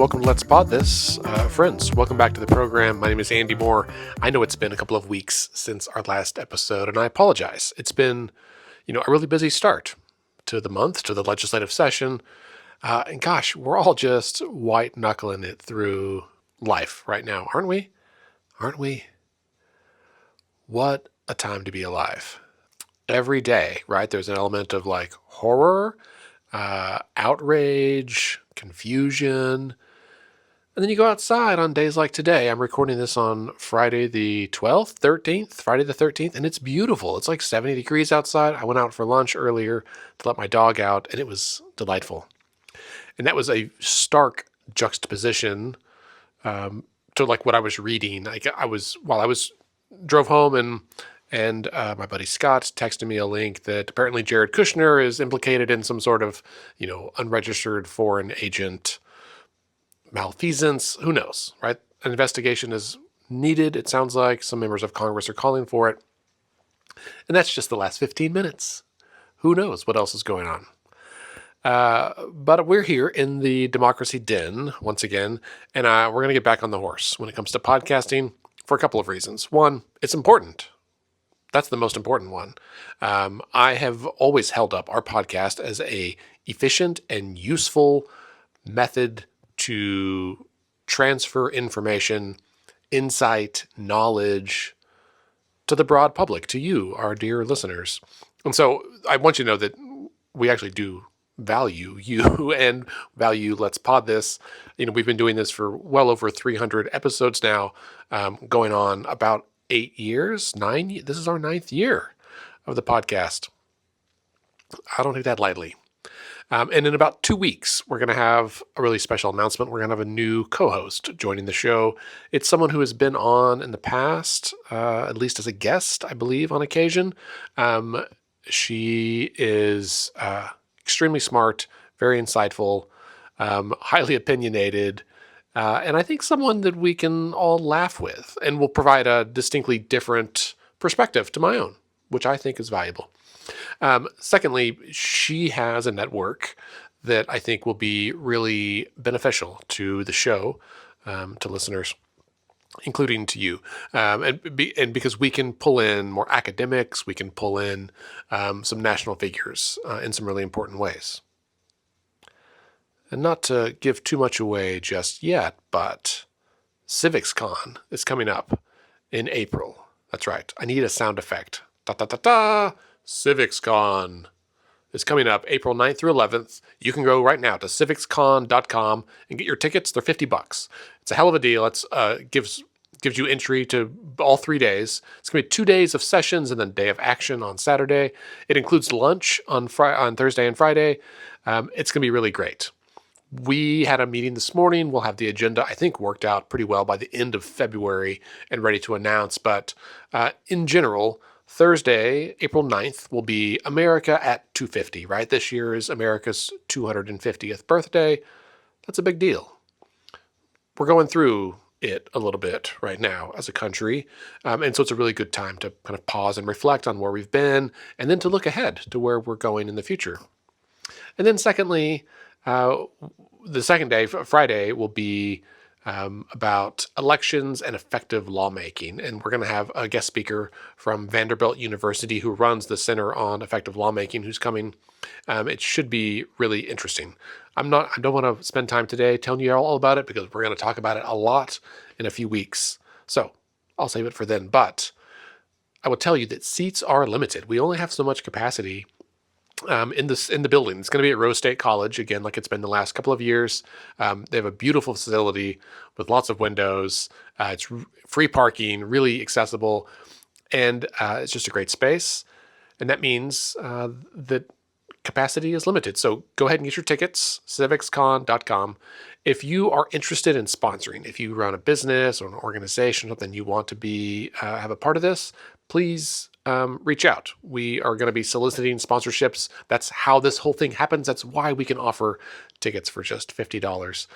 welcome to Let's Pod This. Friends, welcome back to the program. My name is Andy Moore. I know it's been a couple of weeks since our last episode, and I apologize. It's been, a really busy start to the month, to the legislative session. And gosh, we're all just white knuckling it through life right now, aren't we? Aren't we? What a time to be alive. Every day, right? There's an element of like horror, outrage, confusion. And then you go outside on days like today. I'm recording this on Friday the 12th, 13th, Friday the 13th, and it's beautiful. It's like 70 degrees outside. I went out for lunch earlier to let my dog out, and it was delightful. And that was a stark juxtaposition to like what I was reading. While I was drove home and my buddy Scott texted me a link that apparently Jared Kushner is implicated in some sort of, unregistered foreign agent malfeasance. Who knows, right? An investigation is needed. It sounds like some members of Congress are calling for it. And that's just the last 15 minutes. Who knows what else is going on? But we're here in the Democracy Den once again, and we're going to get back on the horse when it comes to podcasting for a couple of reasons. One, it's important. That's the most important one. I have always held up our podcast as a efficient and useful method to transfer information, insight, knowledge to the broad public, to you, our dear listeners. And so I want you to know that we actually do value you and value Let's Pod This. We've been doing this for well over 300 episodes now, going on about 8 years, this is our 9th year of the podcast. I don't take that lightly. And in about 2 weeks, we're going to have a really special announcement. We're going to have a new co-host joining the show. It's someone who has been on in the past, at least as a guest, I believe, on occasion. She is extremely smart, very insightful, highly opinionated, and I think someone that we can all laugh with and will provide a distinctly different perspective to my own, which I think is valuable. Secondly, she has a network that I think will be really beneficial to the show, to listeners, including to you. And because we can pull in more academics, we can pull in some national figures in some really important ways. And not to give too much away just yet, but CivicsCon is coming up in April. That's right. I need a sound effect. Da da da da! CivicsCon is coming up April 9th through 11th. You can go right now to civicscon.com and get your tickets. They're $50. It's a hell of a deal. It's gives you entry to all 3 days. It's going to be 2 days of sessions and then day of action on Saturday. It includes lunch on Thursday and Friday. It's going to be really great. We had a meeting this morning. We'll have the agenda, I think, worked out pretty well by the end of February and ready to announce. But in general, Thursday, April 9th, will be America at 250, right? This year is America's 250th birthday. That's a big deal. We're going through it a little bit right now as a country. And so it's a really good time to kind of pause and reflect on where we've been and then to look ahead to where we're going in the future. And then secondly, the second day, Friday, will be about elections and effective lawmaking. And we're going to have a guest speaker from Vanderbilt University who runs the Center on Effective Lawmaking who's coming. It should be really interesting. I don't want to spend time today telling you all about it because we're going to talk about it a lot in a few weeks. So I'll save it for then. But I will tell you that seats are limited. We only have so much capacity in the building. It's going to be at Rose State College, again, like it's been the last couple of years. They have a beautiful facility with lots of windows. It's free parking, really accessible, and it's just a great space. And that means that capacity is limited. So go ahead and get your tickets, civicscon.com. If you are interested in sponsoring, if you run a business or an organization, something you want to be have a part of this, please reach out. We are going to be soliciting sponsorships. That's how this whole thing happens. That's why we can offer tickets for just $50.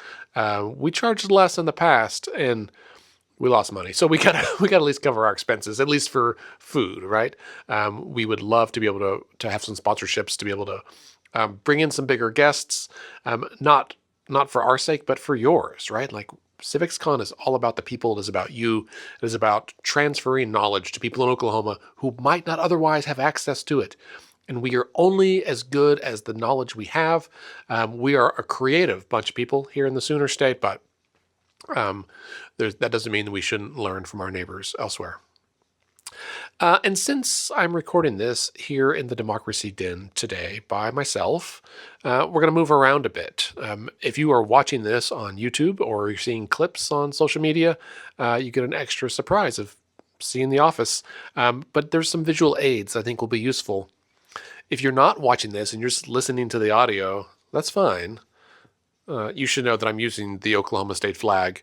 We charged less in the past, and we lost money. So we got to at least cover our expenses, at least for food, right? We would love to be able to have some sponsorships to be able to bring in some bigger guests, not not for our sake, but for yours, right? Like CivicsCon is all about the people. It is about you. It is about transferring knowledge to people in Oklahoma who might not otherwise have access to it. And we are only as good as the knowledge we have. We are a creative bunch of people here in the Sooner State, but that doesn't mean that we shouldn't learn from our neighbors elsewhere. And since I'm recording this here in the Democracy Den today by myself, we're going to move around a bit. If you are watching this on YouTube or you're seeing clips on social media, you get an extra surprise of seeing the office. But there's some visual aids I think will be useful. If you're not watching this and you're just listening to the audio, that's fine. You should know that I'm using the Oklahoma State flag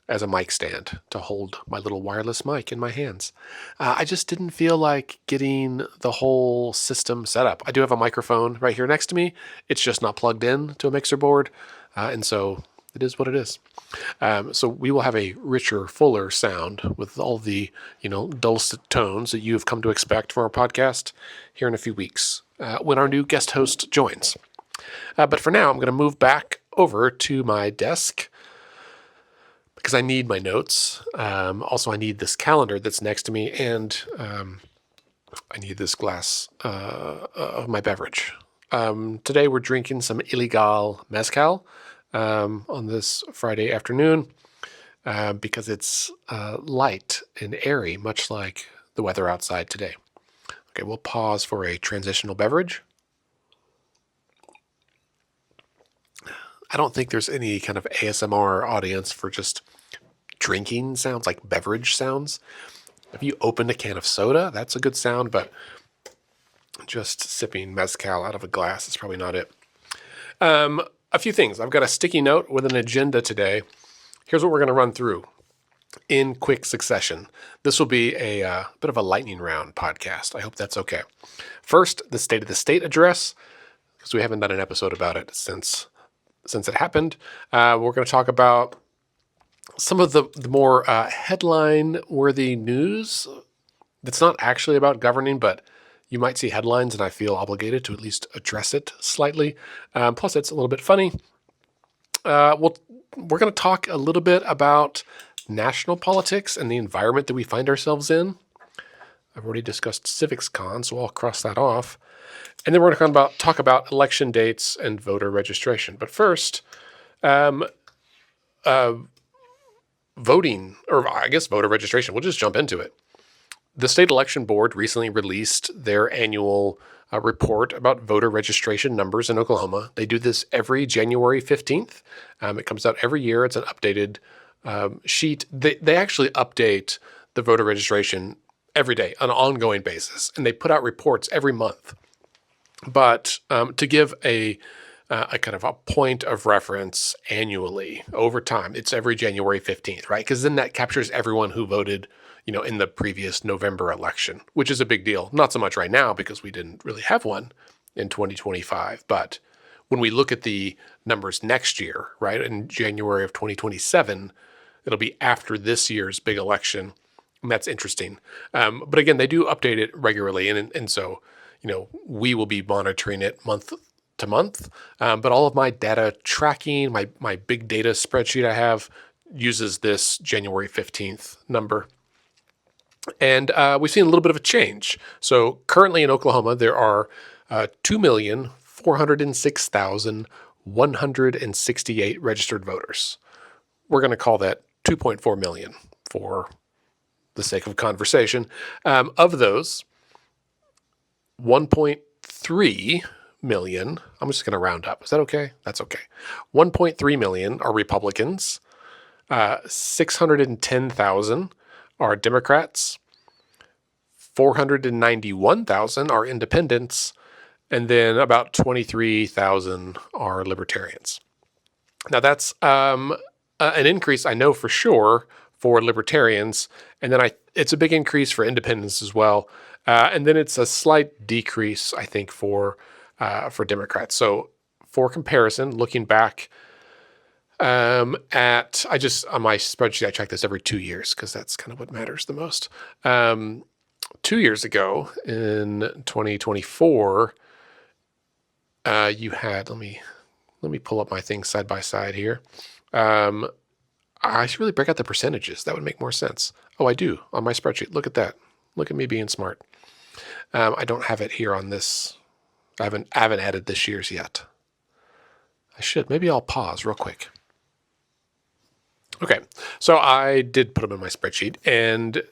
as a mic stand to hold my little wireless mic in my hands. I just didn't feel like getting the whole system set up. I do have a microphone right here next to me. It's just not plugged in to a mixer board. And so it is what it is. So we will have a richer, fuller sound with all the, dulcet tones that you have come to expect from our podcast here in a few weeks when our new guest host joins. But for now, I'm going to move back over to my desk because I need my notes. Also, I need this calendar that's next to me, and I need this glass of my beverage. Today, we're drinking some Ilegal Mezcal on this Friday afternoon because it's light and airy, much like the weather outside today. Okay, we'll pause for a transitional beverage. I don't think there's any kind of ASMR audience for just drinking sounds, like beverage sounds. If you opened a can of soda, that's a good sound, but just sipping mezcal out of a glass is probably not it. A few things. I've got a sticky note with an agenda today. Here's what we're going to run through in quick succession. This will be a bit of a lightning round podcast. I hope that's okay. First, the State of the State address, because we haven't done an episode about it since it happened. We're going to talk about some of the more headline-worthy news that's not actually about governing, but you might see headlines, and I feel obligated to at least address it slightly. Plus, it's a little bit funny. We're going to talk a little bit about national politics and the environment that we find ourselves in. I've already discussed CivicsCon, so I'll cross that off. And then we're going to talk about election dates and voter registration. But first, voting, or I guess voter registration. We'll just jump into it. The State Election Board recently released their annual report about voter registration numbers in Oklahoma. They do this every January 15th. It comes out every year. It's an updated sheet. They actually update the voter registration every day on an ongoing basis, and they put out reports every month. But to give a kind of a point of reference annually over time, it's every January 15th, right? Because then that captures everyone who voted, in the previous November election, which is a big deal. Not so much right now because we didn't really have one in 2025. But when we look at the numbers next year, right, in January of 2027, it'll be after this year's big election. And that's interesting. But again, they do update it regularly. And so, we will be monitoring it month to month. But all of my data tracking, my big data spreadsheet I have uses this January 15th number. And we've seen a little bit of a change. So currently in Oklahoma, there are 2,406,168 registered voters. We're going to call that 2.4 million for the sake of conversation. Of those, 1.3 million, I'm just going to round up. Is that okay? That's okay. 1.3 million are Republicans. 610,000 are Democrats. 491,000 are independents. And then about 23,000 are libertarians. Now that's an increase, I know for sure, for libertarians. And then it's a big increase for independents as well. And then it's a slight decrease, I think, for Democrats. So for comparison, looking back on my spreadsheet, I track this every 2 years because that's kind of what matters the most. 2 years ago in 2024, you had, let me let me pull up my things side by side here. I should really break out the percentages. That would make more sense. Oh, I do on my spreadsheet. Look at that. Look at me being smart. I don't have it here on this. I haven't added this year's yet. I should. Maybe I'll pause real quick. Okay, so I did put them in my spreadsheet, and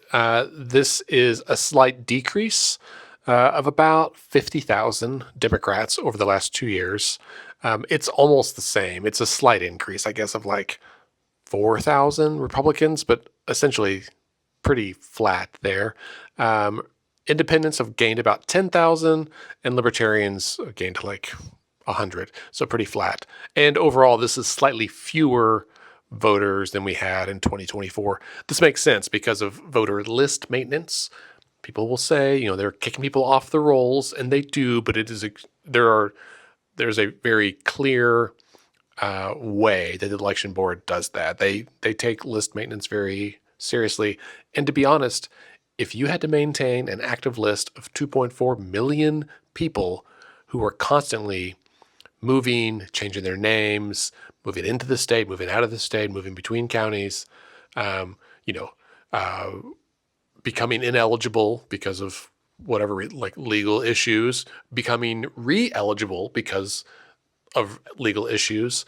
this is a slight decrease of about 50,000 Democrats over the last 2 years. It's almost the same. It's a slight increase, I guess, of like 4,000 Republicans, but essentially pretty flat there. Independents have gained about 10,000, and Libertarians gained like 100, so pretty flat. And overall, this is slightly fewer voters than we had in 2024. This makes sense because of voter list maintenance. People will say, they're kicking people off the rolls, and they do, but there's a very clear way that the election board does that. They take list maintenance very seriously. And to be honest, if you had to maintain an active list of 2.4 million people who are constantly moving, changing their names, moving into the state, moving out of the state, moving between counties, becoming ineligible because of whatever legal issues, becoming re-eligible because of legal issues,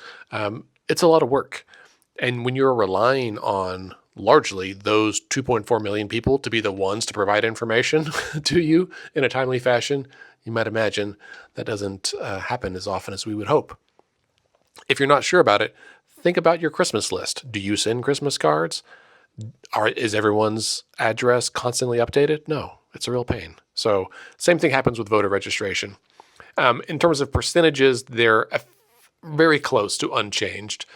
it's a lot of work. And when you're relying on largely those 2.4 million people to be the ones to provide information to you in a timely fashion, you might imagine that doesn't happen as often as we would hope. If you're not sure about it, think about your Christmas list. Do you send Christmas cards? Is everyone's address constantly updated? No, it's a real pain. So same thing happens with voter registration. In terms of percentages, they're very close to unchanged.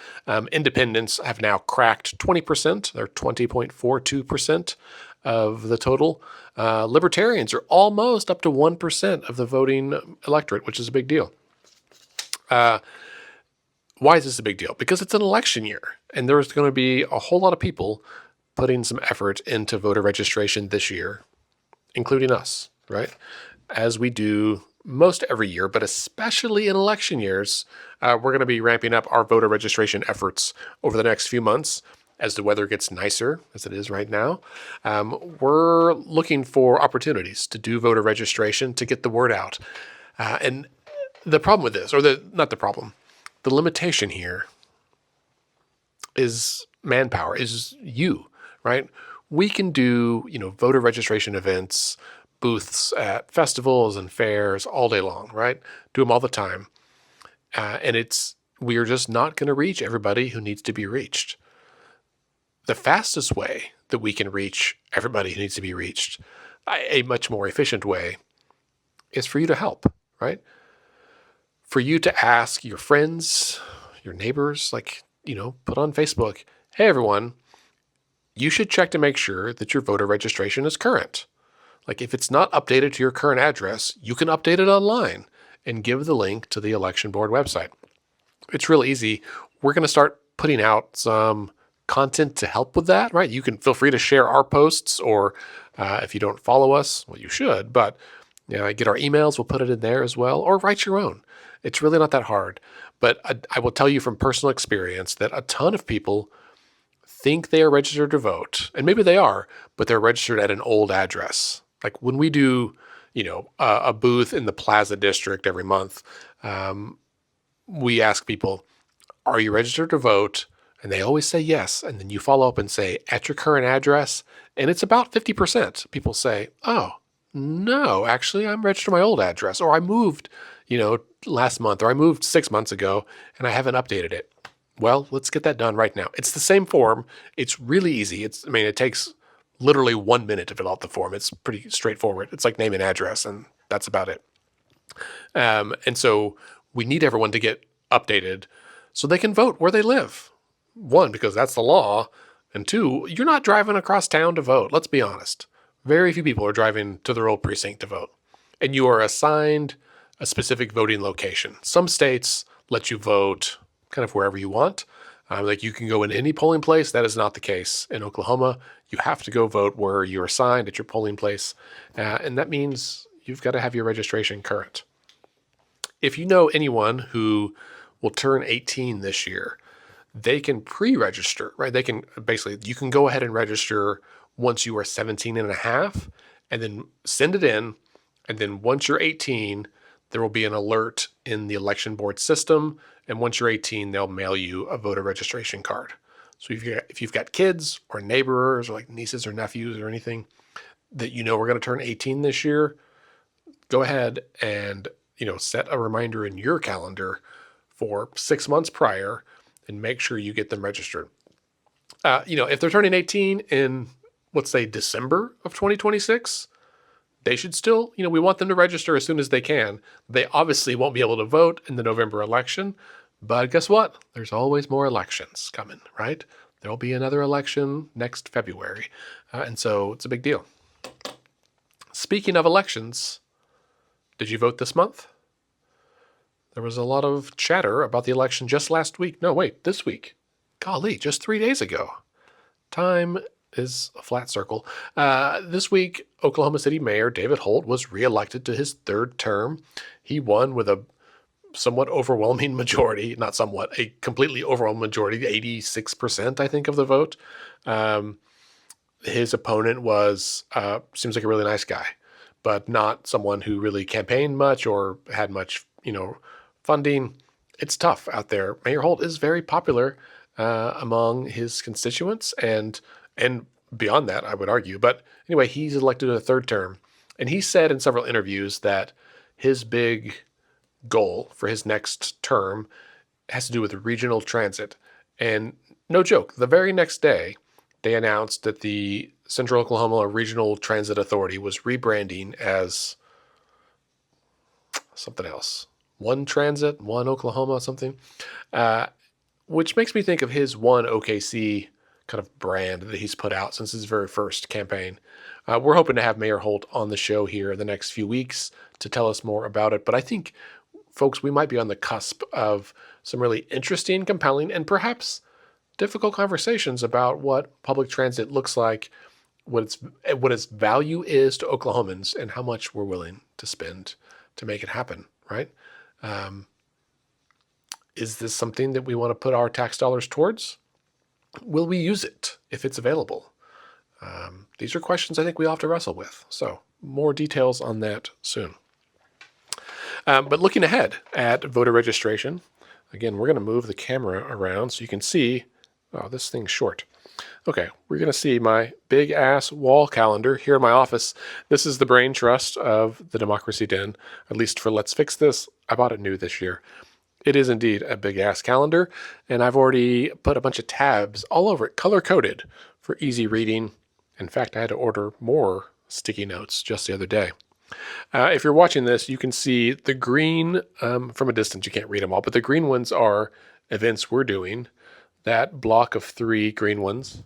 Independents have now cracked 20%. They're 20.42% of the total. Libertarians are almost up to 1% of the voting electorate, which is a big deal. Why is this a big deal? Because it's an election year, and there's going to be a whole lot of people putting some effort into voter registration this year, including us, right? As we do most every year, but especially in election years, we're going to be ramping up our voter registration efforts over the next few months as the weather gets nicer, as it is right now. We're looking for opportunities to do voter registration to get the word out. And the problem with this, the limitation here is manpower, is you, right? We can do, voter registration events, booths at festivals and fairs all day long, right? Do them all the time. And we are just not going to reach everybody who needs to be reached. The fastest way that we can reach everybody who needs to be reached, a much more efficient way, is for you to help, right? For you to ask your friends, your neighbors, put on Facebook, hey, everyone, you should check to make sure that your voter registration is current. If it's not updated to your current address, you can update it online and give the link to the election board website. It's real easy. We're going to start putting out some content to help with that, right? You can feel free to share our posts, or if you don't follow us, well, you should, but get our emails, we'll put it in there as well, or write your own. It's really not that hard. But I will tell you from personal experience that a ton of people think they are registered to vote, and maybe they are, but they're registered at an old address. When we do, a booth in the Plaza District every month, we ask people, are you registered to vote? And they always say yes. And then you follow up and say, at your current address? And it's about 50%. People say, oh, no, actually, I'm registered to my old address, or I moved, last month, or I moved 6 months ago and I haven't updated it. Well, let's get that done right now. It's the same form. It's really easy. It takes literally 1 minute to fill out the form. It's pretty straightforward. It's like name and address, and that's about it. And so we need everyone to get updated so they can vote where they live. One, because that's the law. And two, you're not driving across town to vote. Let's be honest. Very few people are driving to their old precinct to vote. And you are assigned a specific voting location. Some states let you vote kind of wherever you want. You can go in any polling place. That is not the case in Oklahoma. You have to go vote where you're assigned at your polling place. And that means you've got to have your registration current. If you know anyone who will turn 18 this year, they can pre-register, right? They can basically, you can go ahead and register once you are 17 and a half and then send it in. And then once you're 18, there will be an alert in the election board system. And once you're 18, they'll mail you a voter registration card. So if you've got kids or neighbors or like nieces or nephews or anything that you know we're going to turn 18 this year, go ahead and set a reminder in your calendar for 6 months prior and make sure you get them registered. If they're turning 18 in, let's say, December of 2026, they should still, we want them to register as soon as they can. They obviously won't be able to vote in the November election, but guess what? There's always more elections coming, right? There'll be another election next February. And so it's a big deal. Speaking of elections, did you vote this month? There was a lot of chatter about the election just last week. No, wait, this week. Golly, just 3 days ago. Time is a flat circle. This week, Oklahoma City Mayor David Holt was reelected to his third term. He won with a somewhat overwhelming majority, not somewhat, a completely overwhelming majority, 86%, I think, of the vote. His opponent seems like a really nice guy, but not someone who really campaigned much or had much, funding. It's tough out there. Mayor Holt is very popular among his constituents and beyond that, I would argue. But anyway, he's elected a third term. And he said in several interviews that his big goal for his next term has to do with regional transit. And no joke, the very next day, they announced that the Central Oklahoma Regional Transit Authority was rebranding as something else. One Transit, One Oklahoma, something. Which makes me think of his One OKC kind of brand that he's put out since his very first campaign. We're hoping to have Mayor Holt on the show here in the next few weeks to tell us more about it. But I think, folks, we might be on the cusp of some really interesting, compelling, and perhaps difficult conversations about what public transit looks like, what its value is to Oklahomans, and how much we're willing to spend to make it happen, right? Is this something that we want to put our tax dollars towards? Will we use it if it's available? These are questions I think we all have to wrestle with. So more details on that soon. But looking ahead at voter registration, again, we're going to move the camera around so you can see. Oh, this thing's short. Okay, we're going to see my big ass wall calendar here in my office. This is the brain trust of the Democracy Den, at least for Let's Fix This. I bought it new this year. It is indeed a big ass calendar, and I've already put a bunch of tabs all over it, color coded for easy reading. In fact, I had to order more sticky notes just the other day. If you're watching this, you can see the green from a distance. You can't read them all, but the green ones are events we're doing. That block of 3 green ones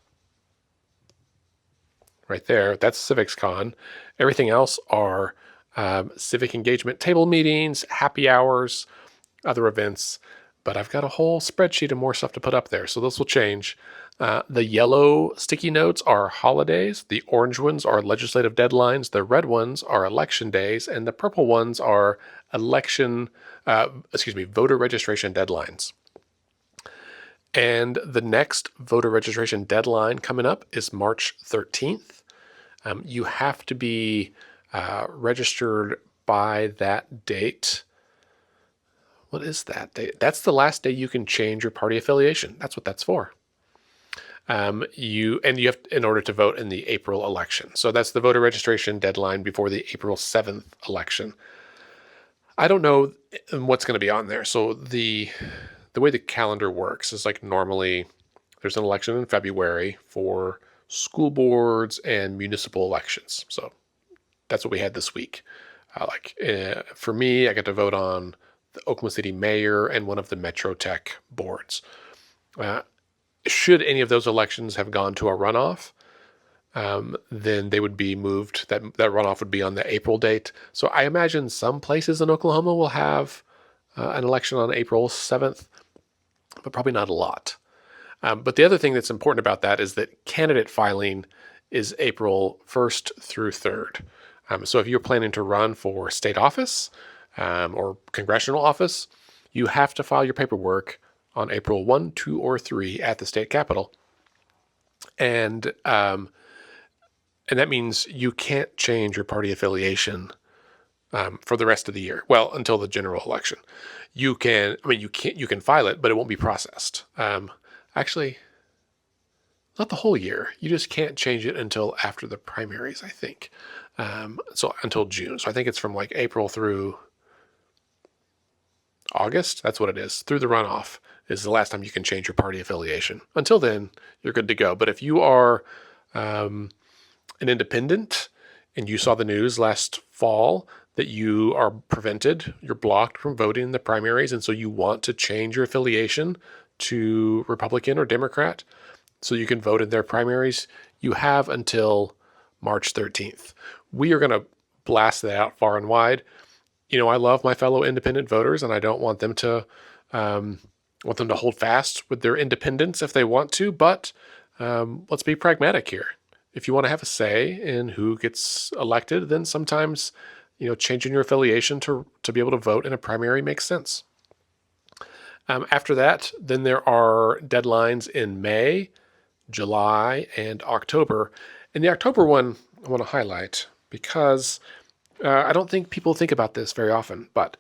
right there, that's CivicsCon. Everything else are civic engagement table meetings, happy hours, other events. But I've got a whole spreadsheet of more stuff to put up there, so this will change. The yellow sticky notes are holidays. The orange ones are legislative deadlines. The red ones are election days. And the purple ones are voter registration deadlines. And the next voter registration deadline coming up is March 13th. You have to be registered by that date. What is that date? That's the last day you can change your party affiliation. That's what that's for. You have, in order to vote in the April election. So that's the voter registration deadline before the April 7th election. I don't know what's going to be on there. So the way the calendar works is like normally there's an election in February for school boards and municipal elections. So that's what we had this week. For me, I got to vote on the Oklahoma City mayor and one of the Metro Tech boards. Should any of those elections have gone to a runoff, then they would be moved. That runoff would be on the April date. So I imagine some places in Oklahoma will have an election on April 7th, but probably not a lot. But the other thing that's important about that is that candidate filing is April 1st through 3rd. So if you're planning to run for state office or congressional office, you have to file your paperwork on April 1, 2, or 3 at the state capitol. And that means you can't change your party affiliation for the rest of the year. Well, until the general election. You can file it, but it won't be processed. Actually, not the whole year. You just can't change it until after the primaries, I think. So until June. So I think it's from like April through August. That's what it is. Through the runoff is the last time you can change your party affiliation. Until then, you're good to go. But if you are an independent and you saw the news last fall that you are prevented, you're blocked from voting in the primaries, and so you want to change your affiliation to Republican or Democrat so you can vote in their primaries, you have until March 13th. We are going to blast that out far and wide. I love my fellow independent voters, and I don't want them to hold fast with their independence if they want to. But let's be pragmatic here. If you want to have a say in who gets elected, then sometimes changing your affiliation to be able to vote in a primary makes sense. After that, then there are deadlines in May, July, and October. And the October one I want to highlight because I don't think people think about this very often. But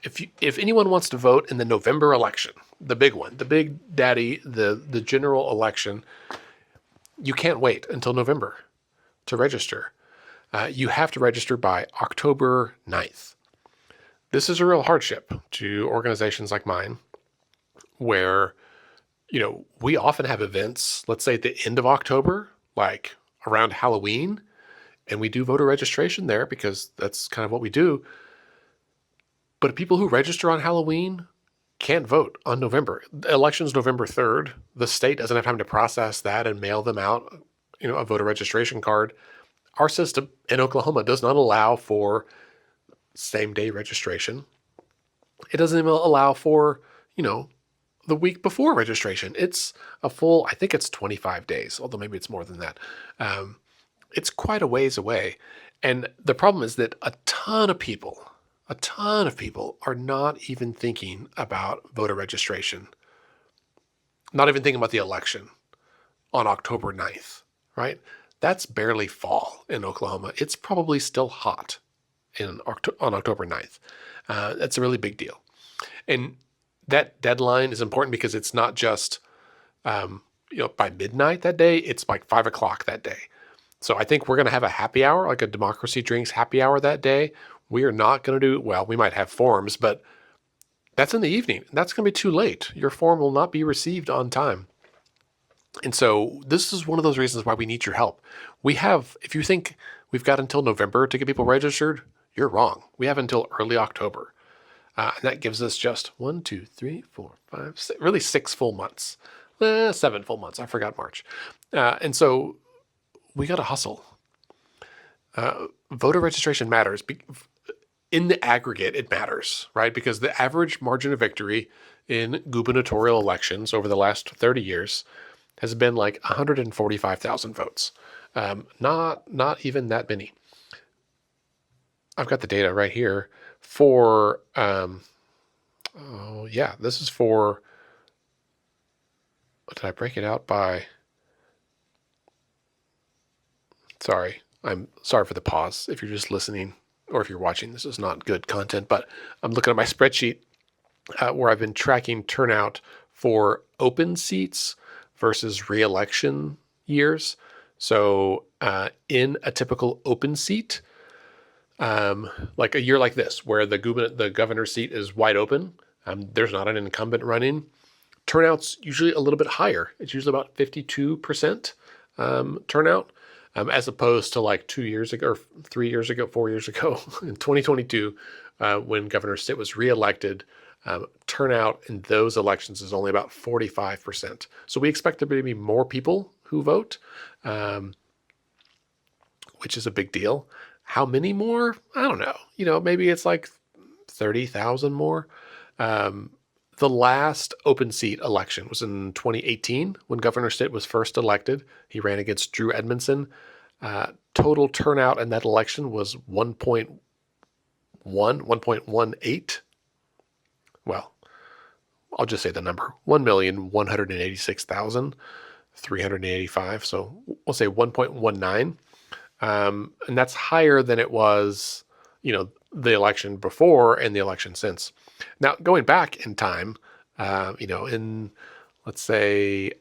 if anyone wants to vote in the November election, the big one, the big daddy, the general election, you can't wait until November to register. You have to register by October 9th. This is a real hardship to organizations like mine where, we often have events, let's say at the end of October, like around Halloween, and we do voter registration there because that's kind of what we do. But people who register on Halloween can't vote on November. The election's November 3rd. The state doesn't have time to process that and mail them out, a voter registration card. Our system in Oklahoma does not allow for same-day registration. It doesn't even allow for, the week before registration. It's a full, I think it's 25 days, although maybe it's more than that. It's quite a ways away. And the problem is that a ton of people are not even thinking about voter registration, not even thinking about the election on October 9th, right? That's barely fall in Oklahoma. It's probably still hot on October 9th. That's a really big deal. And that deadline is important because it's not just, by midnight that day, it's like 5 o'clock that day. So I think we're going to have a happy hour, like a Democracy Drinks happy hour that day. We are not going to we might have forms, but that's in the evening. That's going to be too late. Your form will not be received on time. And so this is one of those reasons why we need your help. If you think we've got until November to get people registered, you're wrong. We have until early October. And that gives us just 1, 2, 3, 4, 5, 6, really 6 full months. 7 full months. I forgot March. And so we got to hustle. Voter registration matters. In the aggregate, it matters, right? Because the average margin of victory in gubernatorial elections over the last 30 years has been like 145,000 votes. Not even that many. I've got the data right here for, this is for, did I break it out by, sorry, I'm sorry for the pause. If you're just listening or if you're watching, this is not good content, but I'm looking at my spreadsheet where I've been tracking turnout for open seats versus re-election years. So in a typical open seat, like a year like this, where the governor's seat is wide open, there's not an incumbent running, turnout's usually a little bit higher. It's usually about 52% turnout, as opposed to like 2 years ago, or 3 years ago, 4 years ago, in 2022, when Governor Stitt was reelected. Turnout in those elections is only about 45%. So we expect there to be more people who vote, which is a big deal. How many more? I don't know. Maybe it's like 30,000 more. The last open seat election was in 2018 when Governor Stitt was first elected. He ran against Drew Edmondson. Total turnout in that election was 1.18. well, I'll just say the number, 1,186,385. So we'll say 1.19. And that's higher than it was, the election before and the election since. Now, going back in time, in, let's say,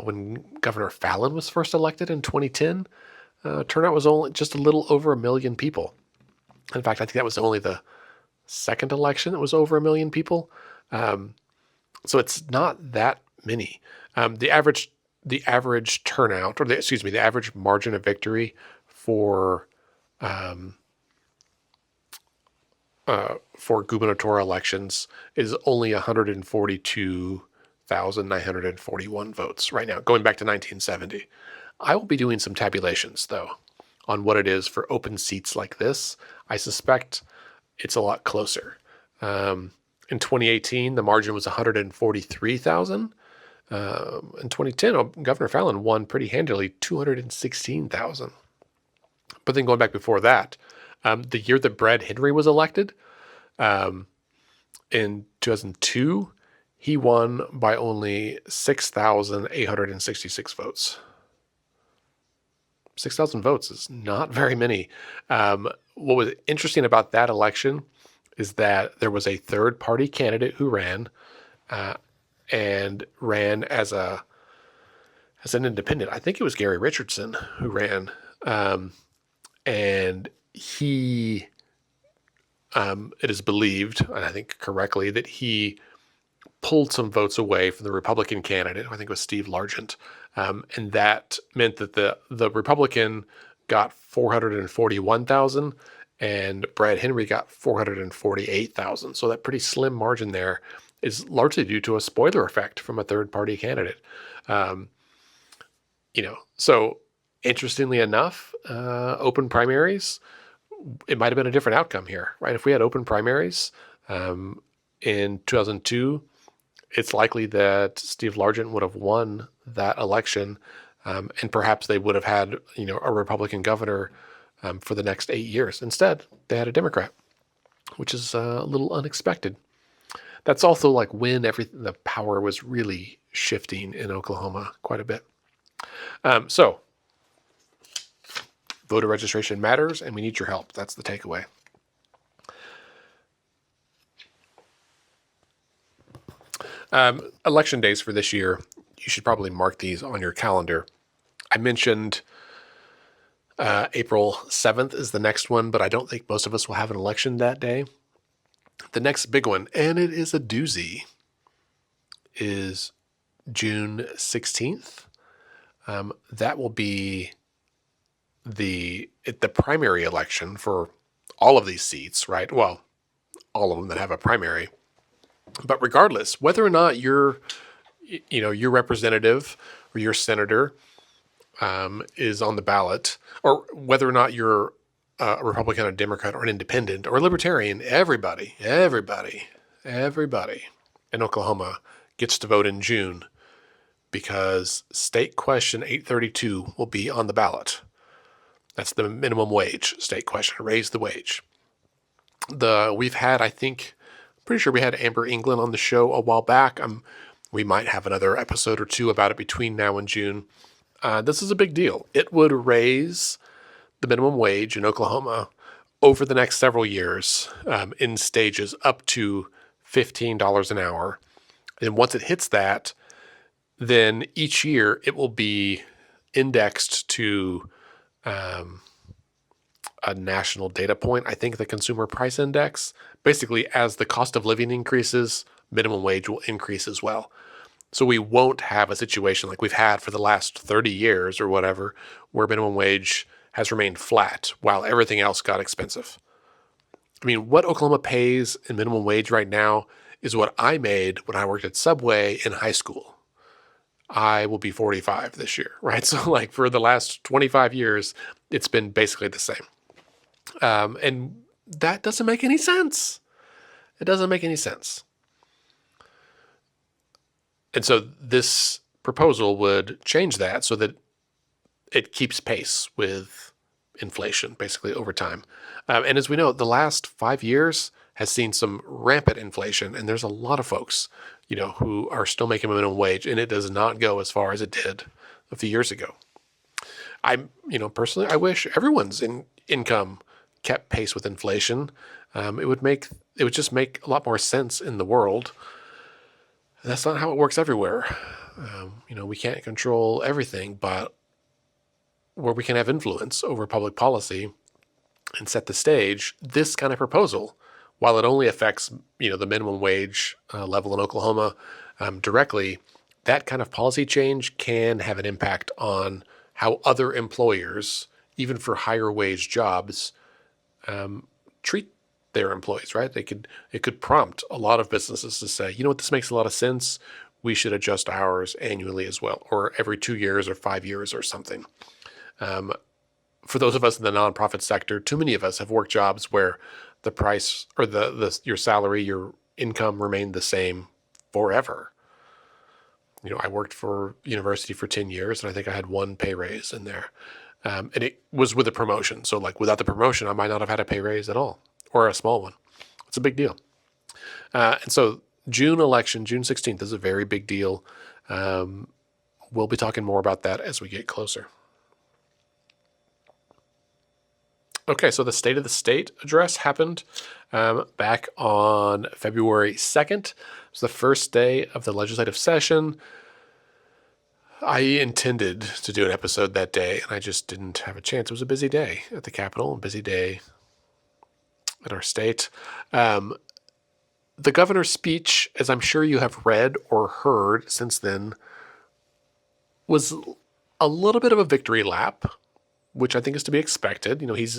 when Governor Fallin was first elected in 2010, turnout was only just a little over 1 million people. In fact, I think that was only the second election that was over 1 million people. So it's not that many. The average turnout, or the average margin of victory for gubernatorial elections is only 142,941 votes right now, going back to 1970. I will be doing some tabulations, though, on what it is for open seats like this. I suspect it's a lot closer. In 2018, the margin was 143,000. In 2010, Governor Fallin won pretty handily, 216,000. But then going back before that, the year that Brad Henry was elected, in 2002, he won by only 6,866 votes. 6,000 votes is not very many. What was interesting about that election is that there was a third-party candidate who ran, and ran as an independent. I think it was Gary Richardson who ran, and he, it is believed, and I think correctly, that he pulled some votes away from the Republican candidate, who I think was Steve Largent, and that meant that the Republican got 441,000, and Brad Henry got 448,000. So that pretty slim margin there is largely due to a spoiler effect from a third-party candidate. So interestingly enough, open primaries, it might have been a different outcome here, right? If we had open primaries in 2002, it's likely that Steve Largent would have won that election, and perhaps they would have had, a Republican governor for the next 8 years. Instead, they had a Democrat, which is a little unexpected. That's also like when the power was really shifting in Oklahoma quite a bit. So voter registration matters, and we need your help. That's the takeaway. Election days for this year, you should probably mark these on your calendar. I mentioned April 7th is the next one, but I don't think most of us will have an election that day. The next big one, and it is a doozy, is June 16th. That will be the primary election for all of these seats, right? Well, all of them that have a primary. But regardless, whether or not your representative or your senator is on the ballot, or whether or not you're a Republican, a Democrat, or an independent, or a libertarian, everybody in Oklahoma gets to vote in June, because State Question 832 will be on the ballot. That's the minimum wage state question, raise the wage. We've had, pretty sure we had Amber England on the show a while back. We might have another episode or two about it between now and June. This is a big deal. It would raise the minimum wage in Oklahoma over the next several years in stages up to $15 an hour. And once it hits that, then each year it will be indexed to a national data point. I think the Consumer Price Index. Basically, as the cost of living increases, minimum wage will increase as well. So we won't have a situation like we've had for the last 30 years or whatever, where minimum wage has remained flat while everything else got expensive. I mean, what Oklahoma pays in minimum wage right now is what I made when I worked at Subway in high school. I will be 45 this year, right? So like for the last 25 years, it's been basically the same. And that doesn't make any sense. It doesn't make any sense. And so this proposal would change that so that it keeps pace with inflation, basically, over time. And as we know, the last 5 years has seen some rampant inflation, and there's a lot of folks, who are still making minimum wage, and it does not go as far as it did a few years ago. Personally, I wish everyone's income kept pace with inflation. It would just make a lot more sense in the world. That's not how it works everywhere. We can't control everything, but where we can have influence over public policy and set the stage, this kind of proposal, while it only affects, the minimum wage level in Oklahoma directly, that kind of policy change can have an impact on how other employers, even for higher wage jobs, treat their employees, right? It could prompt a lot of businesses to say, you know what, this makes a lot of sense. We should adjust ours annually as well, or every 2 years or 5 years or something. For those of us in the nonprofit sector, too many of us have worked jobs where the price or your salary, your income remained the same forever. I worked for university for 10 years, and I think I had one pay raise in there. And it was with a promotion. So without the promotion, I might not have had a pay raise at all, or a small one. It's a big deal. And so June election, June 16th, is a very big deal. We'll be talking more about that as we get closer. Okay, so the State of the State address happened back on February 2nd. It was the first day of the legislative session. I intended to do an episode that day, and I just didn't have a chance. It was a busy day at the Capitol, a busy day in our state. The governor's speech, as I'm sure you have read or heard since then, was a little bit of a victory lap, which I think is to be expected. He's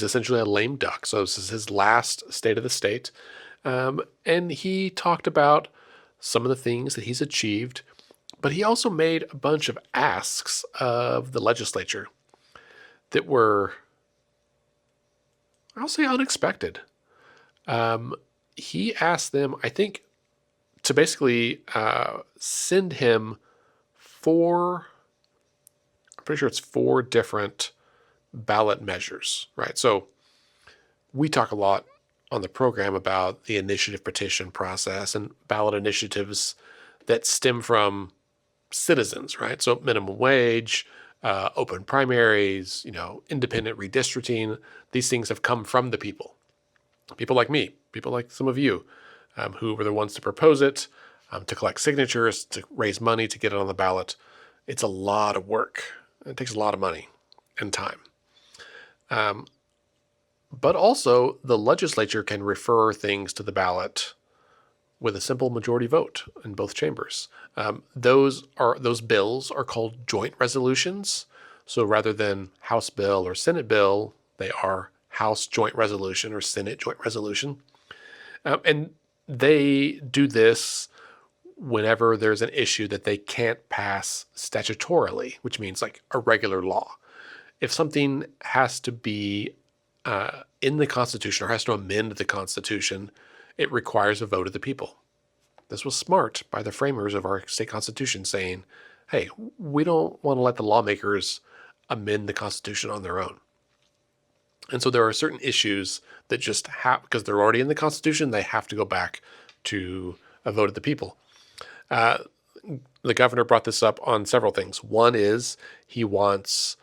essentially a lame duck. So this is his last State of the State. And he talked about some of the things that he's achieved, but he also made a bunch of asks of the legislature that were, I'll say, unexpected. He asked them, I think, to basically send him I'm pretty sure it's 4 different ballot measures, right? So we talk a lot on the program about the initiative petition process and ballot initiatives that stem from citizens, right? So minimum wage, open primaries, independent redistricting. These things have come from the people like me, people like some of you, who were the ones to propose it, to collect signatures, to raise money, to get it on the ballot. It's a lot of work. It takes a lot of money and time. But also, the legislature can refer things to the ballot with a simple majority vote in both chambers. Those bills are called joint resolutions. So rather than House bill or Senate bill, they are House joint resolution or Senate joint resolution. And they do this whenever there's an issue that they can't pass statutorily, which means like a regular law. If something has to be in the Constitution or has to amend the Constitution, it requires a vote of the people. This was smart by the framers of our state constitution, saying, hey, we don't want to let the lawmakers amend the Constitution on their own. And so there are certain issues that just have, because they're already in the Constitution, they have to go back to a vote of the people. The governor brought this up on several things. One is he wants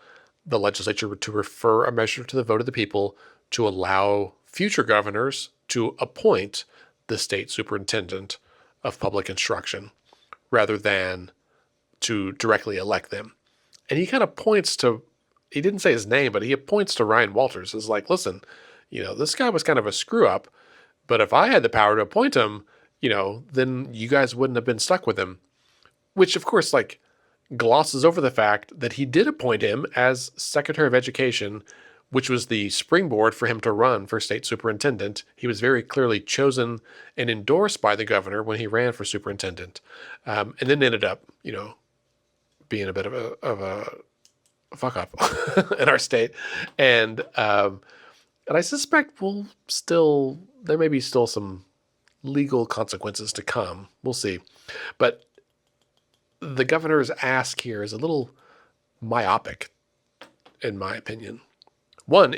the legislature to refer a measure to the vote of the people to allow future governors to appoint the state superintendent of public instruction rather than to directly elect them. And he kind of points to, he didn't say his name, but he points to Ryan Walters as like, listen, this guy was kind of a screw up, but if I had the power to appoint him, then you guys wouldn't have been stuck with him. Which, of course, glosses over the fact that he did appoint him as Secretary of Education, which was the springboard for him to run for state superintendent. He was very clearly chosen and endorsed by the governor when he ran for superintendent, and then ended up, being a bit of a fuck up in our state. And I suspect there may be still some legal consequences to come. We'll see. But the governor's ask here is a little myopic, in my opinion. One,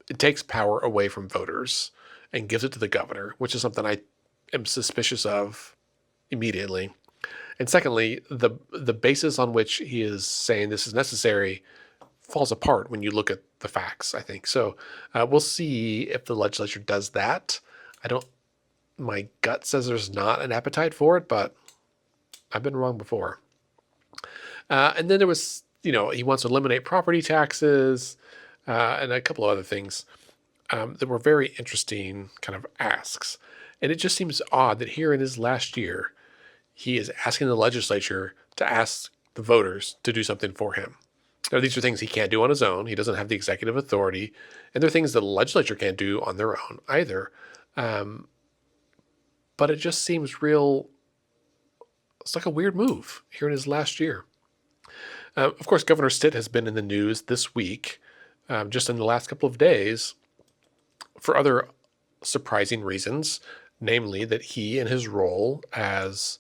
it takes power away from voters and gives it to the governor, which is something I am suspicious of immediately. And secondly, the basis on which he is saying this is necessary falls apart when you look at the facts, I think. So we'll see if the legislature does that. I don't, my gut says there's not an appetite for it, but I've been wrong before. And then there was, he wants to eliminate property taxes and a couple of other things that were very interesting kind of asks. And it just seems odd that here in his last year, he is asking the legislature to ask the voters to do something for him. Now, these are things he can't do on his own. He doesn't have the executive authority. And they're things that the legislature can't do on their own either. But it just seems it's like a weird move here in his last year. Of course, Governor Stitt has been in the news this week, just in the last couple of days, for other surprising reasons, namely that he, in his role as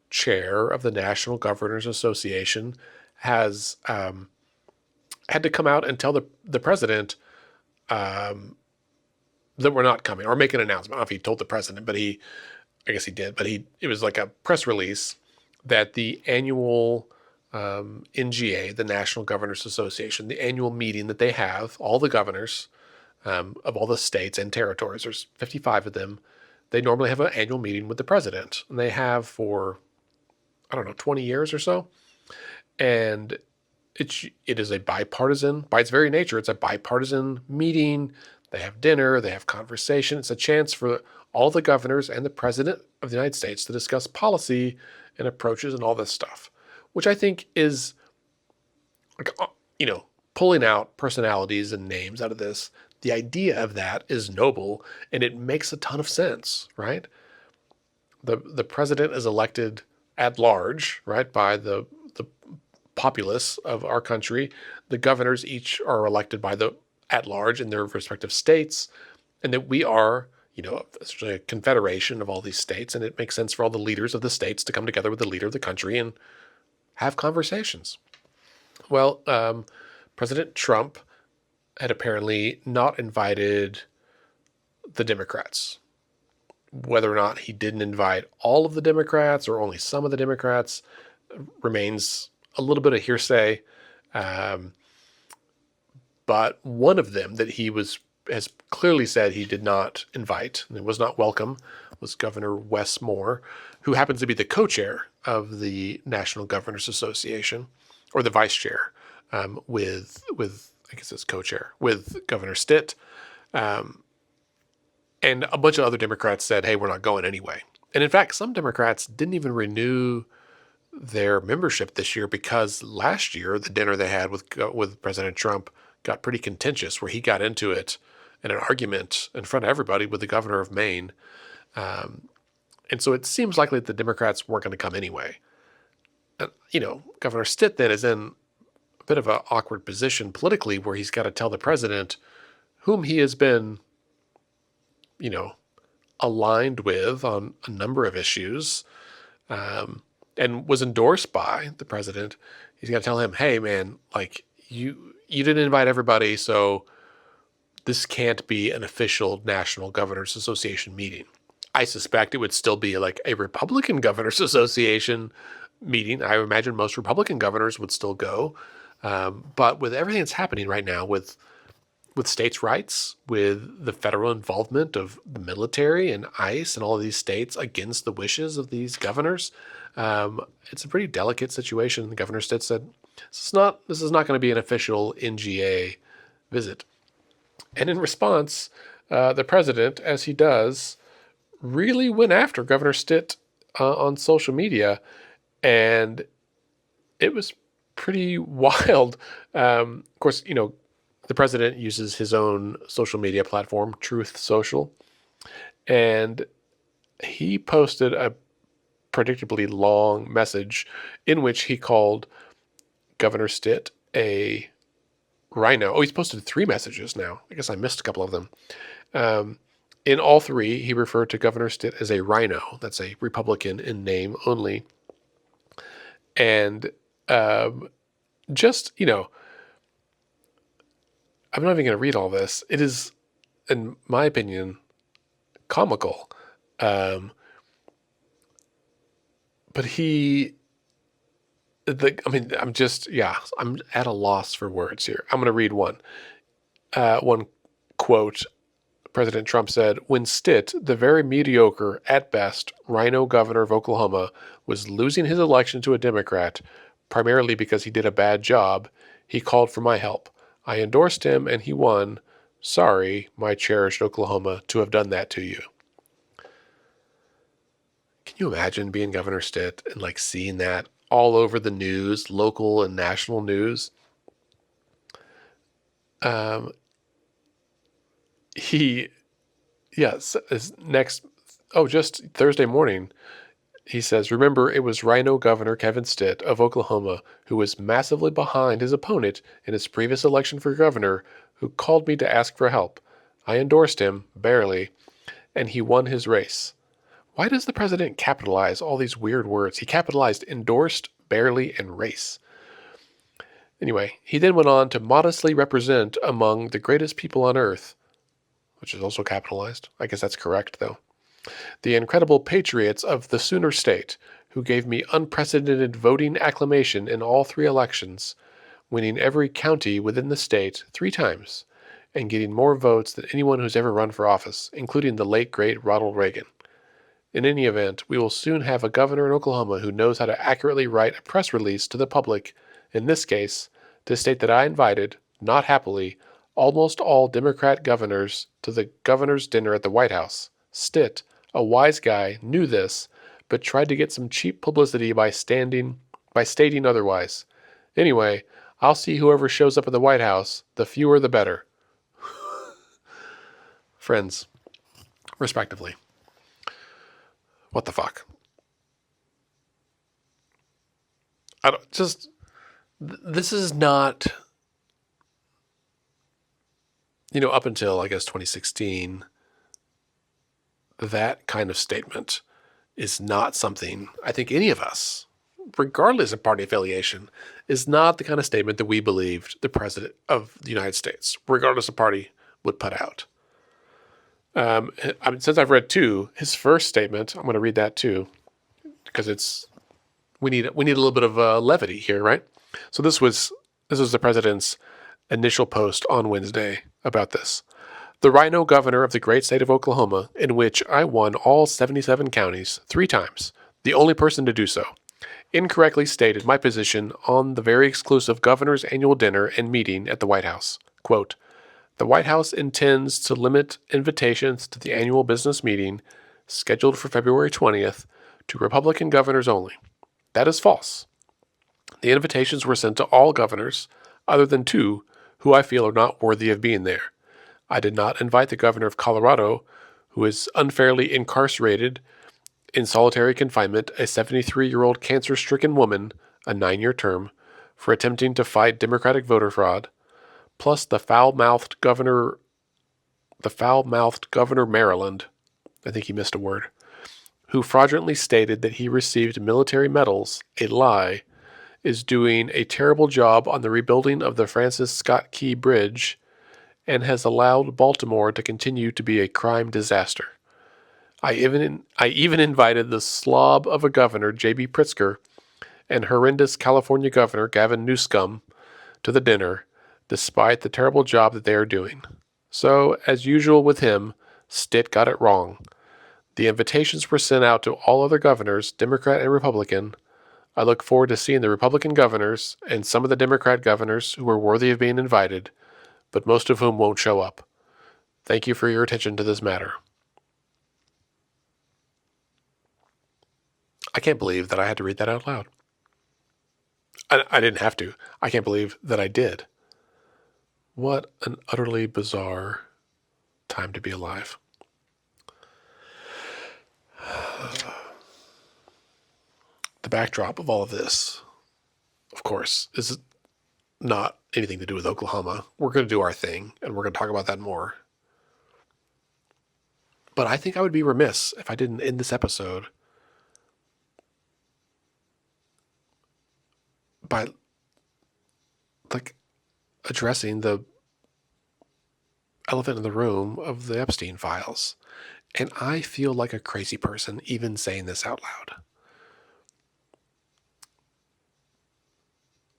chair of the National Governors Association, has had to come out and tell the president that we're not coming, or make an announcement. I don't know if he told the president, but I guess he did, but it was like a press release that the annual NGA, the National Governors Association, the annual meeting that they have, all the governors of all the states and territories, there's 55 of them, they normally have an annual meeting with the president, and they have for, 20 years or so. And it is a bipartisan, by its very nature, it's a bipartisan meeting. They have dinner, they have conversation. It's a chance for all the governors and the president of the United States to discuss policy and approaches and all this stuff, which I think is, like, pulling out personalities and names out of this. The idea of that is noble, and it makes a ton of sense, right? The president is elected at large, right, by the populace of our country. The governors each are elected by the at large in their respective states, and that we are, essentially a confederation of all these states, and it makes sense for all the leaders of the states to come together with the leader of the country and have conversations. Well, President Trump had apparently not invited the Democrats. Whether or not he didn't invite all of the Democrats or only some of the Democrats remains a little bit of hearsay. But one of them that he has clearly said he did not invite and was not welcome was Governor Wes Moore, who happens to be the co-chair of the National Governors Association, or the vice chair, with I guess it's co-chair with Governor Stitt. And a bunch of other Democrats said, hey, we're not going anyway. And in fact, some Democrats didn't even renew their membership this year because last year, the dinner they had with President Trump got pretty contentious, where he got into it in an argument in front of everybody with the governor of Maine. And so it seems likely that the Democrats weren't going to come anyway. And, Governor Stitt then is in a bit of an awkward position politically, where he's got to tell the president, whom he has been, aligned with on a number of issues, and was endorsed by the president. He's got to tell him, hey, man, like, you didn't invite everybody, so this can't be an official National Governors Association meeting. I suspect it would still be like a Republican Governors Association meeting. I imagine most Republican governors would still go. But with everything that's happening right now with states' rights, with the federal involvement of the military and ICE and all of these states against the wishes of these governors, it's a pretty delicate situation. The Governor Stitt said, this is not going to be an official NGA visit. And in response, the president, as he does, really went after Governor Stitt on social media, and it was pretty wild. Of course, the president uses his own social media platform, Truth Social, and he posted a predictably long message in which he called Governor Stitt a rhino. Oh, he's posted 3 messages now. I guess I missed a couple of them. In all 3, he referred to Governor Stitt as a rhino. That's a Republican in name only. And just, I'm not even going to read all this. It is in my opinion, comical. Um, but I'm at a loss for words here. I'm going to read one quote. President Trump said, when Stitt, the very mediocre, at best, rhino governor of Oklahoma, was losing his election to a Democrat, primarily because he did a bad job, he called for my help. I endorsed him and he won. Sorry, my cherished Oklahoma, to have done that to you. Can you imagine being Governor Stitt and like seeing that all over the news, local and national news? Um, he, yes, just Thursday morning, he says, remember, it was Rhino Governor Kevin Stitt of Oklahoma who was massively behind his opponent in his previous election for governor who called me to ask for help. I endorsed him, barely, and he won his race. Why does the president capitalize all these weird words? He capitalized endorsed, barely, and race. Anyway, he then went on to modestly represent among the greatest people on earth, which is also capitalized. I guess that's correct, though. The incredible patriots of the Sooner State, who gave me unprecedented voting acclamation in all 3 elections, winning every county within the state 3 times, and getting more votes than anyone who's ever run for office, including the late, great Ronald Reagan. In any event, we will soon have a governor in Oklahoma who knows how to accurately write a press release to the public, in this case, to state that I invited, not happily, almost all Democrat governors to the governor's dinner at the White House. Stitt, a wise guy, knew this, but tried to get some cheap publicity by stating otherwise. Anyway, I'll see whoever shows up at the White House. The fewer the better. Friends, respectively. What the fuck? This is not, up until, I guess, 2016, that kind of statement is not something I think any of us, regardless of party affiliation, is not the kind of statement that we believed the president of the United States, regardless of party, would put out. Since I've read 2, his first statement, I'm going to read that too, because we need a little bit of levity here, right? So this was the president's initial post on Wednesday about this. The Rhino Governor of the great state of Oklahoma, in which I won all 77 counties 3 times, the only person to do so, incorrectly stated my position on the very exclusive governor's annual dinner and meeting at the White House. Quote, the White House intends to limit invitations to the annual business meeting, scheduled for February 20th, to Republican governors only. That is false. The invitations were sent to all governors, other than 2, who I feel are not worthy of being there. I did not invite the governor of Colorado, who is unfairly incarcerated in solitary confinement, a 73-year-old cancer-stricken woman, a 9-year term, for attempting to fight Democratic voter fraud, plus the foul-mouthed governor Maryland, I think he missed a word, who fraudulently stated that he received military medals, a lie, is doing a terrible job on the rebuilding of the Francis Scott Key Bridge, and has allowed Baltimore to continue to be a crime disaster. I even invited the slob of a governor, J.B. Pritzker, and horrendous California Governor Gavin Newsom to the dinner, despite the terrible job that they are doing. So, as usual with him, Stitt got it wrong. The invitations were sent out to all other governors, Democrat and Republican. I look forward to seeing the Republican governors and some of the Democrat governors who are worthy of being invited, but most of whom won't show up. Thank you for your attention to this matter. I can't believe that I had to read that out loud. I didn't have to. I can't believe that I did. What an utterly bizarre time to be alive. The backdrop of all of this, of course, is not anything to do with Oklahoma. We're going to do our thing, and we're going to talk about that more. But I think I would be remiss if I didn't end this episode by addressing the elephant in the room of the Epstein files. And I feel like a crazy person even saying this out loud.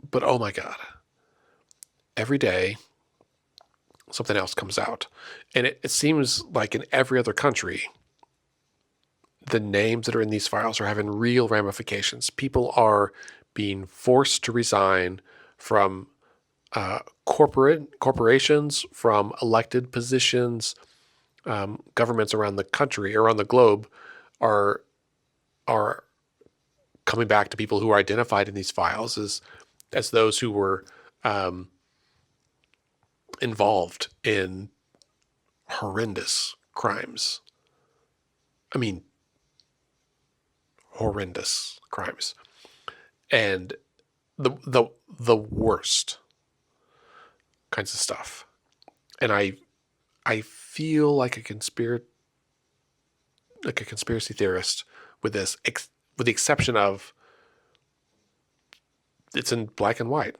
But oh my God, every day something else comes out. And it seems like in every other country, the names that are in these files are having real ramifications. People are being forced to resign from corporations, from elected positions. Governments around the country, around the globe, are coming back to people who are identified in these files as those who were involved in horrendous crimes. I mean, horrendous crimes, and the worst kinds of stuff. And I feel like a conspiracy theorist with this, with the exception of it's in black and white.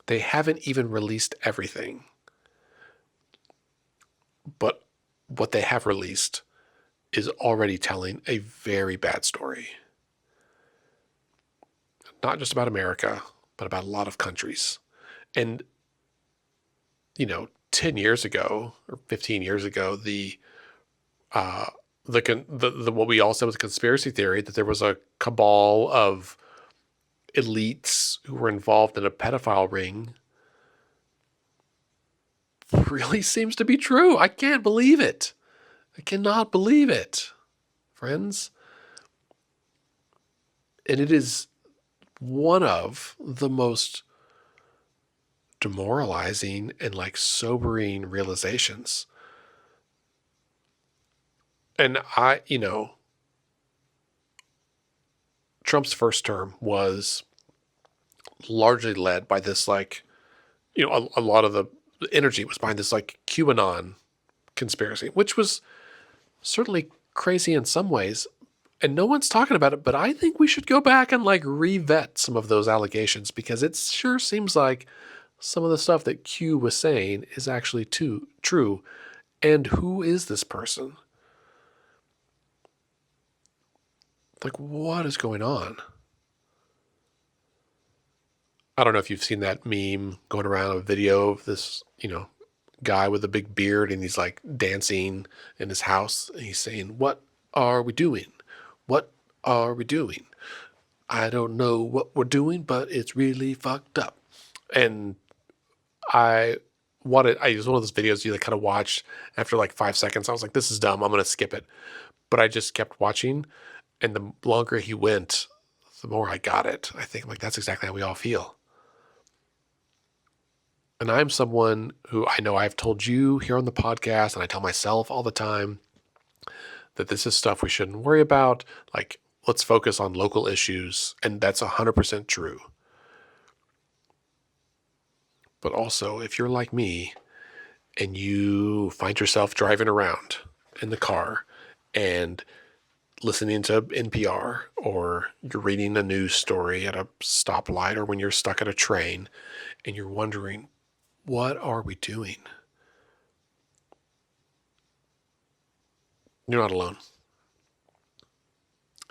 They haven't even released everything, but what they have released is already telling a very bad story. Not just about America, but about a lot of countries. And, 10 years ago or 15 years ago, the what we all said was a conspiracy theory, that there was a cabal of elites who were involved in a pedophile ring, really seems to be true. I can't believe it. I cannot believe it, friends. And it is one of the most demoralizing and sobering realizations. And Trump's first term was largely led by this, a lot of the energy was behind this QAnon conspiracy, which was certainly crazy in some ways. And no one's talking about it, but I think we should go back and revet some of those allegations, because it sure seems like some of the stuff that Q was saying is actually true. And who is this person? What is going on? I don't know if you've seen that meme going around, a video of this, guy with a big beard, and he's dancing in his house, and he's saying, "What are we doing? What are we doing? I don't know what we're doing, but it's really fucked up." And it was one of those videos you kind of watch after 5 seconds. I was like, this is dumb, I'm going to skip it. But I just kept watching. And the longer he went, the more I got it. I think that's exactly how we all feel. And I'm someone who, I know I've told you here on the podcast, and I tell myself all the time, that this is stuff we shouldn't worry about. Let's focus on local issues. And that's 100% true. But also, if you're like me and you find yourself driving around in the car and listening to NPR, or you're reading a news story at a stoplight, or when you're stuck at a train and you're wondering, what are we doing? You're not alone.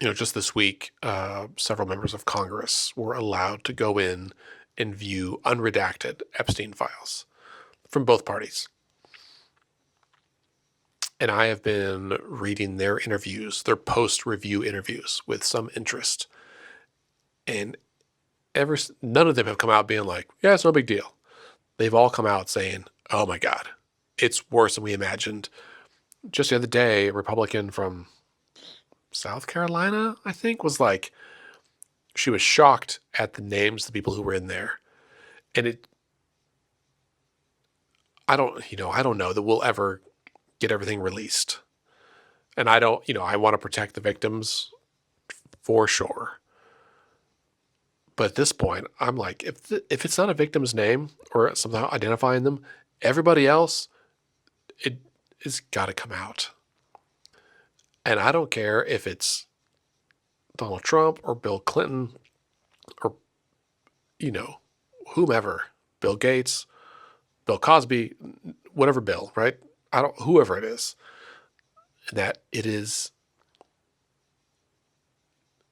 Just this week, several members of Congress were allowed to go in and view unredacted Epstein files from both parties. And I have been reading their interviews, their post-review interviews, with some interest. And none of them have come out being like, yeah, it's no big deal. They've all come out saying, oh my God, it's worse than we imagined. Just the other day, a Republican from South Carolina, I think, was she was shocked at the names of the people who were in there. And I don't know that we'll ever get everything released. And I want to protect the victims for sure. But at this point, I'm like, if it's not a victim's name or somehow identifying them, everybody else, it has got to come out. And I don't care if it's Donald Trump or Bill Clinton or, whomever, Bill Gates, Bill Cosby, whatever bill, right? Whoever it is, that it is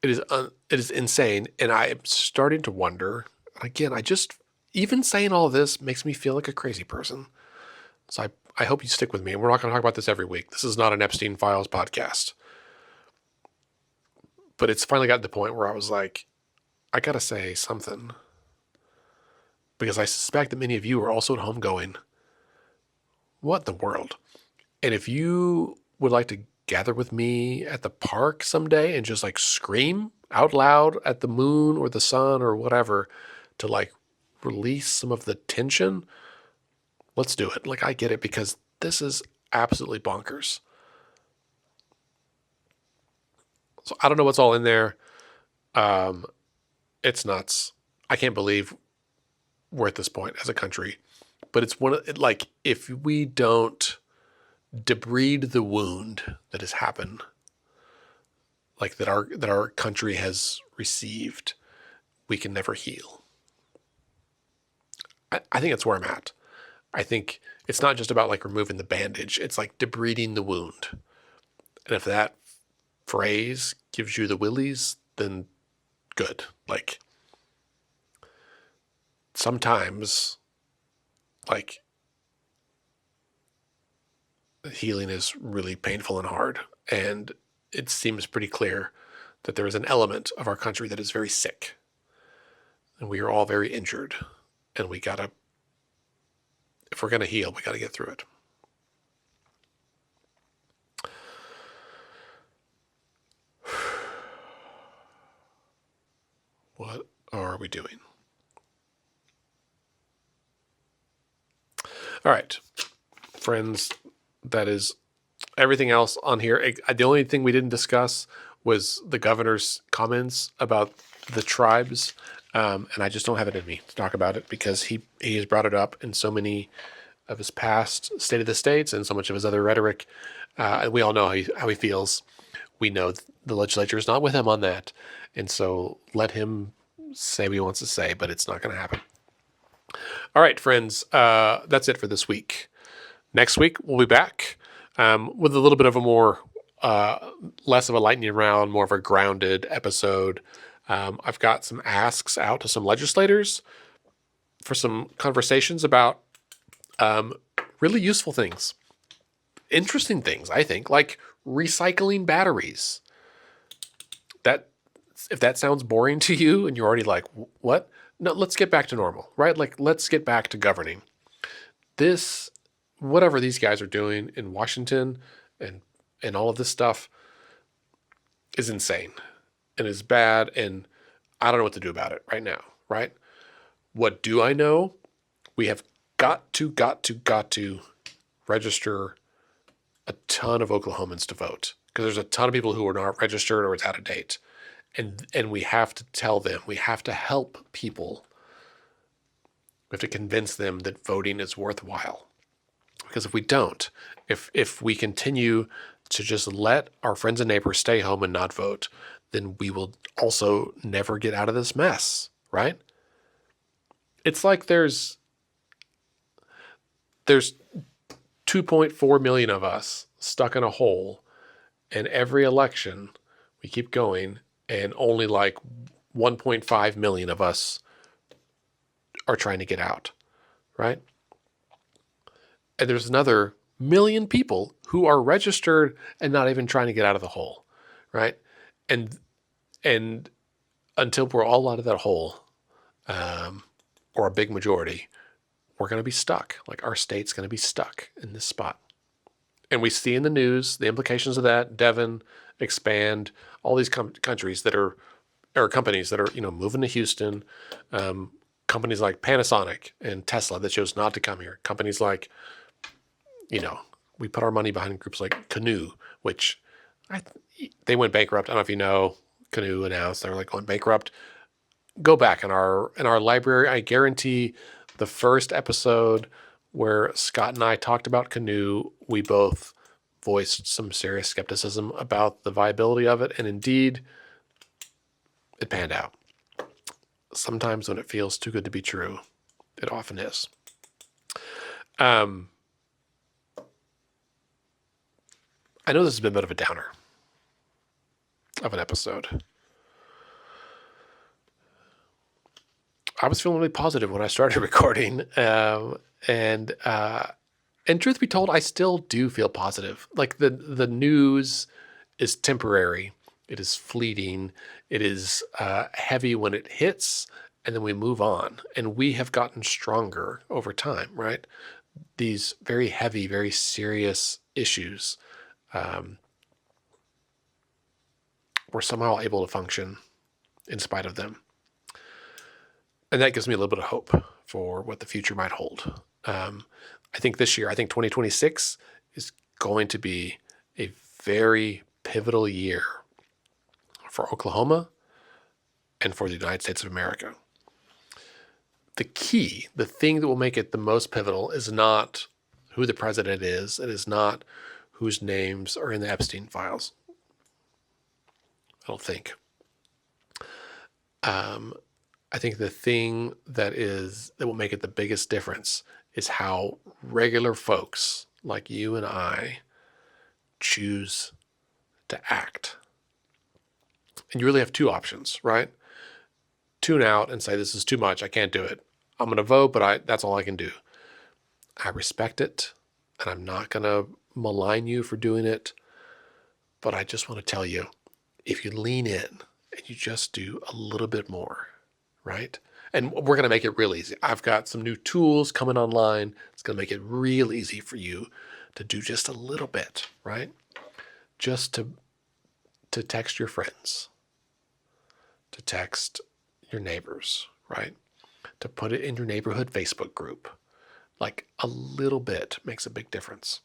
insane. And I am starting to wonder, again, even saying all of this makes me feel like a crazy person. So I hope you stick with me. And we're not going to talk about this every week. This is not an Epstein Files podcast. But it's finally got to the point where I was like, I got to say something. Because I suspect that many of you are also at home going, what in the world? And if you would like to gather with me at the park someday and just like scream out loud at the moon or the sun or whatever to like release some of the tension, let's do it. Like, I get it, because this is absolutely bonkers. So I don't know what's all in there. It's nuts. I can't believe we're at this point as a country. But it's like, if we don't debride the wound that has happened, like that our country has received, we can never heal. I think that's where I'm at. I think it's not just about like removing the bandage. It's like debriding the wound. And if that phrase gives you the willies, then good. Like, sometimes, like, healing is really painful and hard. And it seems pretty clear that there is an element of our country that is very sick. And we are all very injured. And if we're going to heal, we got to get through it. What are we doing? All right, friends, that is everything else on here. The only thing we didn't discuss was the governor's comments about the tribes. And I just don't have it in me to talk about it, because he has brought it up in so many of his past State of the States and so much of his other rhetoric. And we all know how he feels. We know the legislature is not with him on that. And so let him say what he wants to say, but it's not going to happen. All right, friends, that's it for this week. Next week, we'll be back with a little bit of a more, less of a lightning round, more of a grounded episode. I've got some asks out to some legislators for some conversations about really useful things, interesting things, I think, like recycling batteries. If that sounds boring to you and you're already like, what? No, let's get back to normal, right? Like, let's get back to governing. Whatever these guys are doing in Washington and all of this stuff is insane and is bad. And I don't know what to do about it right now, right? What do I know? We have got to register a ton of Oklahomans to vote, because there's a ton of people who are not registered or it's out of date. And we have to tell them, we have to help people. We have to convince them that voting is worthwhile. Because if we don't, if we continue to just let our friends and neighbors stay home and not vote, then we will also never get out of this mess, right? It's like there's 2.4 million of us stuck in a hole, and every election we keep going, and only like 1.5 million of us are trying to get out, right? And there's another million people who are registered and not even trying to get out of the hole, right? And until we're all out of that hole, or a big majority, we're going to be stuck. Like, our state's going to be stuck in this spot. And we see in the news the implications of that. Devon, Expand, all these countries that are, or companies that are, moving to Houston. Companies like Panasonic and Tesla that chose not to come here. Companies like, we put our money behind groups like Canoo, which they went bankrupt. I don't know if you know, Canoo announced they're like going bankrupt. Go back in our library. I guarantee the first episode where Scott and I talked about Canoo, we both voiced some serious skepticism about the viability of it. And indeed, it panned out. Sometimes when it feels too good to be true, it often is. I know this has been a bit of a downer of an episode. I was feeling really positive when I started recording, and truth be told, I still do feel positive. Like the news is temporary, it is fleeting, it is heavy when it hits, and then we move on. And we have gotten stronger over time, right? These very heavy, very serious issues, we're somehow able to function in spite of them. And that gives me a little bit of hope for what the future might hold. I think this year, 2026 is going to be a very pivotal year for Oklahoma and for the United States of America. The thing that will make it the most pivotal is not who the president is. It is not whose names are in the Epstein files. I don't think. I think the thing that will make it the biggest difference is how regular folks like you and I choose to act. And you really have two options, right? Tune out and say, this is too much, I can't do it. I'm going to vote, but that's all I can do. I respect it, and I'm not going to malign you for doing it. But I just want to tell you, if you lean in and you just do a little bit more, right? And we're going to make it real easy. I've got some new tools coming online. It's going to make it real easy for you to do just a little bit, right? Just to text your friends, to text your neighbors, right? To put it in your neighborhood Facebook group. Like a little bit makes a big difference.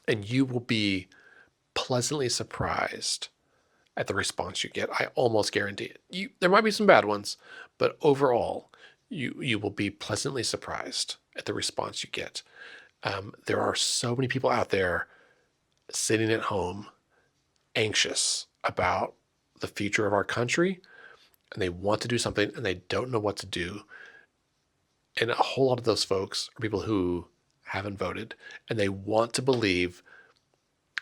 And you will be pleasantly surprised at the response you get. I almost guarantee it. There might be some bad ones, but overall, you will be pleasantly surprised at the response you get. There are so many people out there sitting at home, anxious about the future of our country, and they want to do something and they don't know what to do. And a whole lot of those folks are people who haven't voted, and they want to believe,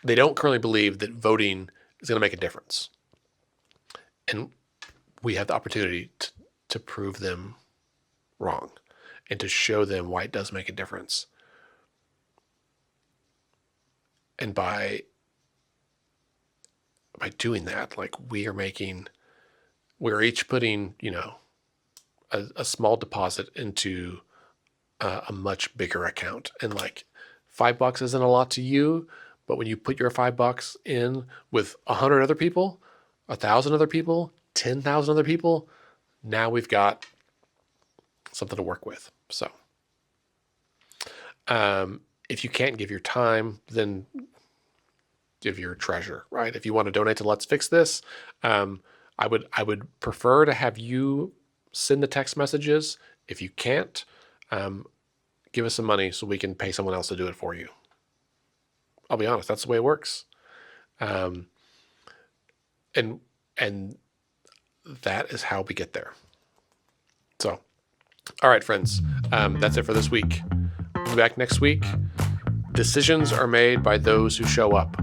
they don't currently believe that voting is going to make a difference. And we have the opportunity to prove them wrong and to show them why it does make a difference. And by doing that, like we're each putting, a small deposit into a much bigger account. And like $5 isn't a lot to you, but when you put your $5 in with 100 other people, 1,000 other people, 10,000 other people, now we've got something to work with. So if you can't give your time, then give your treasure, right? If you want to donate to Let's Fix This, I would prefer to have you send the text messages. If you can't, give us some money so we can pay someone else to do it for you. I'll be honest, that's the way it works. And that is how we get there. So, all right, friends, that's it for this week. We'll be back next week. Decisions are made by those who show up.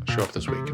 Show up this week.